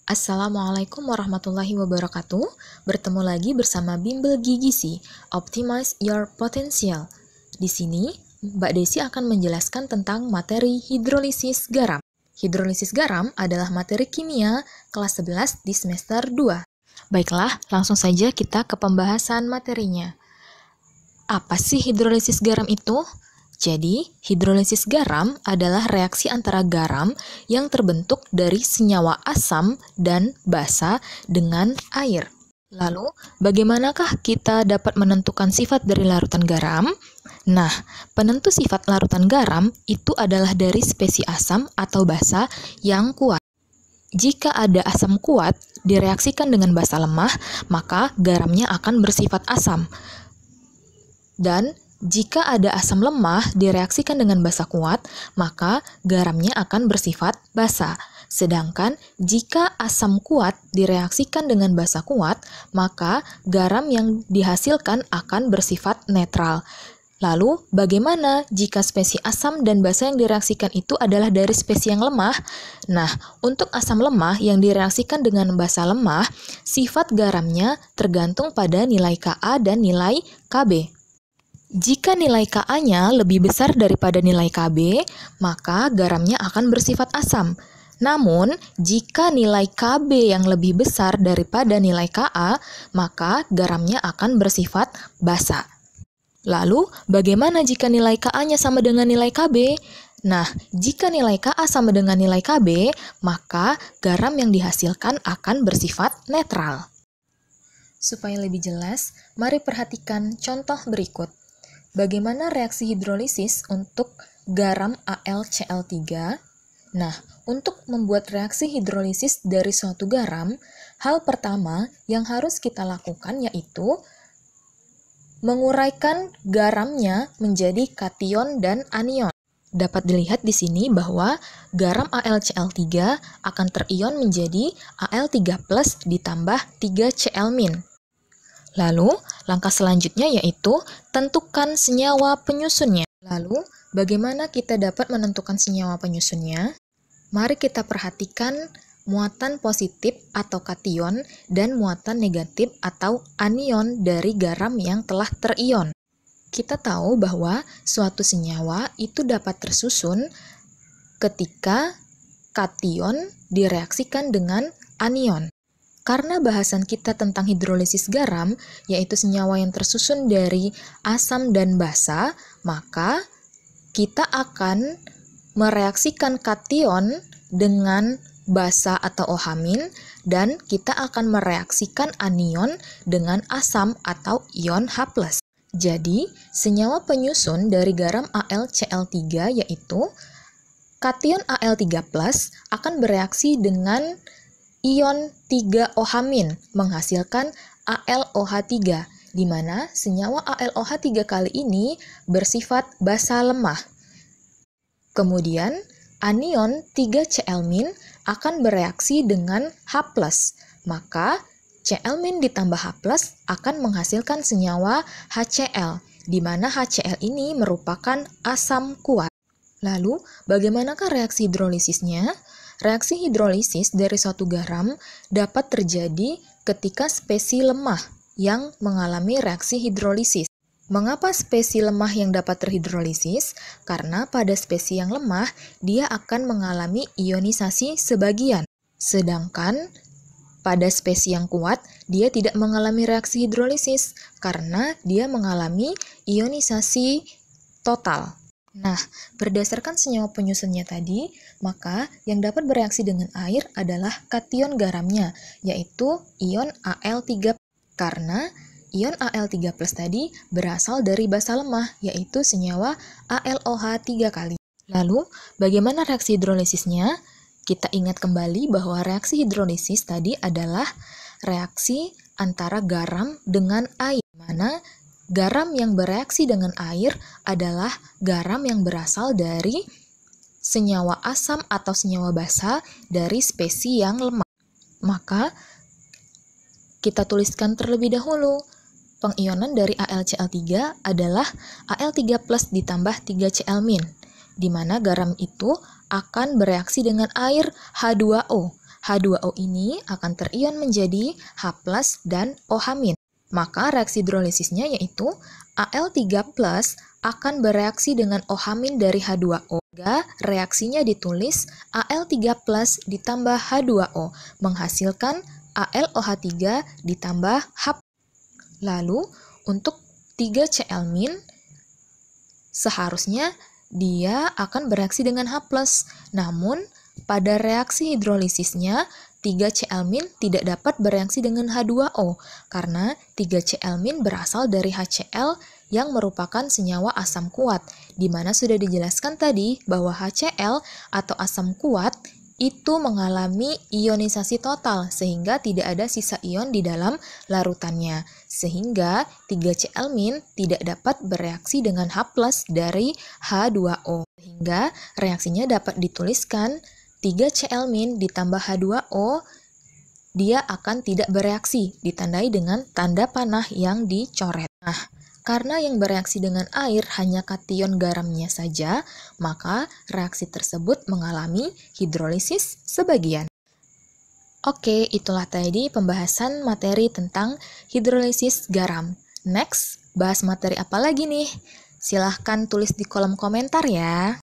Assalamualaikum warahmatullahi wabarakatuh. Bertemu lagi bersama Bimbel Gigisi, Optimize Your Potential. Di sini, Mbak Desi akan menjelaskan tentang materi hidrolisis garam. Hidrolisis garam adalah materi kimia kelas 11 di semester 2. Baiklah, langsung saja kita ke pembahasan materinya. Apa sih hidrolisis garam itu? Jadi, hidrolisis garam adalah reaksi antara garam yang terbentuk dari senyawa asam dan basa dengan air. Lalu, bagaimanakah kita dapat menentukan sifat dari larutan garam? Nah, penentu sifat larutan garam itu adalah dari spesies asam atau basa yang kuat. Jika ada asam kuat direaksikan dengan basa lemah, maka garamnya akan bersifat asam. Dan jika ada asam lemah direaksikan dengan basa kuat, maka garamnya akan bersifat basa. Sedangkan jika asam kuat direaksikan dengan basa kuat, maka garam yang dihasilkan akan bersifat netral. Lalu, bagaimana jika spesies asam dan basa yang direaksikan itu adalah dari spesies yang lemah? Nah, untuk asam lemah yang direaksikan dengan basa lemah, sifat garamnya tergantung pada nilai Ka dan nilai Kb. Jika nilai Ka-nya lebih besar daripada nilai Kb, maka garamnya akan bersifat asam. Namun, jika nilai Kb yang lebih besar daripada nilai Ka, maka garamnya akan bersifat basa. Lalu, bagaimana jika nilai Ka-nya sama dengan nilai Kb? Nah, jika nilai Ka sama dengan nilai Kb, maka garam yang dihasilkan akan bersifat netral. Supaya lebih jelas, mari perhatikan contoh berikut. Bagaimana reaksi hidrolisis untuk garam AlCl3? Nah, untuk membuat reaksi hidrolisis dari suatu garam, hal pertama yang harus kita lakukan yaitu menguraikan garamnya menjadi kation dan anion. Dapat dilihat di sini bahwa garam AlCl3 akan terion menjadi Al3+ ditambah 3Cl-. Lalu, langkah selanjutnya yaitu tentukan senyawa penyusunnya. Lalu, bagaimana kita dapat menentukan senyawa penyusunnya? Mari kita perhatikan muatan positif atau kation dan muatan negatif atau anion dari garam yang telah terion. Kita tahu bahwa suatu senyawa itu dapat tersusun ketika kation direaksikan dengan anion. Karena bahasan kita tentang hidrolisis garam, yaitu senyawa yang tersusun dari asam dan basa, maka kita akan mereaksikan kation dengan basa atau OH- dan kita akan mereaksikan anion dengan asam atau ion H+. Jadi, senyawa penyusun dari garam AlCl3 yaitu kation Al3+ akan bereaksi dengan ion 3OH- menghasilkan AlOH3, di mana senyawa AlOH3 kali ini bersifat basa lemah. Kemudian, anion 3Cl- akan bereaksi dengan H+, maka Cl- ditambah H+ akan menghasilkan senyawa HCl, di mana HCl ini merupakan asam kuat. Lalu, bagaimanakah reaksi hidrolisisnya? Reaksi hidrolisis dari suatu garam dapat terjadi ketika spesies lemah yang mengalami reaksi hidrolisis. Mengapa spesies lemah yang dapat terhidrolisis? Karena pada spesies yang lemah, dia akan mengalami ionisasi sebagian. Sedangkan pada spesies yang kuat, dia tidak mengalami reaksi hidrolisis karena dia mengalami ionisasi total. Nah, berdasarkan senyawa penyusunnya tadi, maka yang dapat bereaksi dengan air adalah kation garamnya, yaitu ion Al3+. Karena ion Al3+ tadi berasal dari basa lemah, yaitu senyawa AlOH3 kali. Lalu, bagaimana reaksi hidrolisisnya? Kita ingat kembali bahwa reaksi hidrolisis tadi adalah reaksi antara garam dengan air, mana garam yang bereaksi dengan air adalah garam yang berasal dari senyawa asam atau senyawa basa dari spesies yang lemah. Maka, kita tuliskan terlebih dahulu. Pengionan dari AlCl3 adalah Al3+ ditambah 3Cl-, di mana garam itu akan bereaksi dengan air H2O. H2O ini akan terion menjadi H+ dan OH-. Maka reaksi hidrolisisnya yaitu Al3+ akan bereaksi dengan OH- dari H2O. Reaksinya ditulis Al3+ ditambah H2O menghasilkan AlOH3 ditambah H. Lalu untuk 3Cl- seharusnya dia akan bereaksi dengan H+. Namun pada reaksi hidrolisisnya 3Cl- tidak dapat bereaksi dengan H2O karena 3Cl- berasal dari HCl yang merupakan senyawa asam kuat, di mana sudah dijelaskan tadi bahwa HCl atau asam kuat itu mengalami ionisasi total sehingga tidak ada sisa ion di dalam larutannya. Sehingga 3Cl- tidak dapat bereaksi dengan H+ dari H2O. Sehingga reaksinya dapat dituliskan 3Cl- ditambah H2O, dia akan tidak bereaksi, ditandai dengan tanda panah yang dicoret. Nah, karena yang bereaksi dengan air hanya kation garamnya saja, maka reaksi tersebut mengalami hidrolisis sebagian. Oke, itulah tadi pembahasan materi tentang hidrolisis garam. Next, bahas materi apa lagi nih? Silahkan tulis di kolom komentar ya.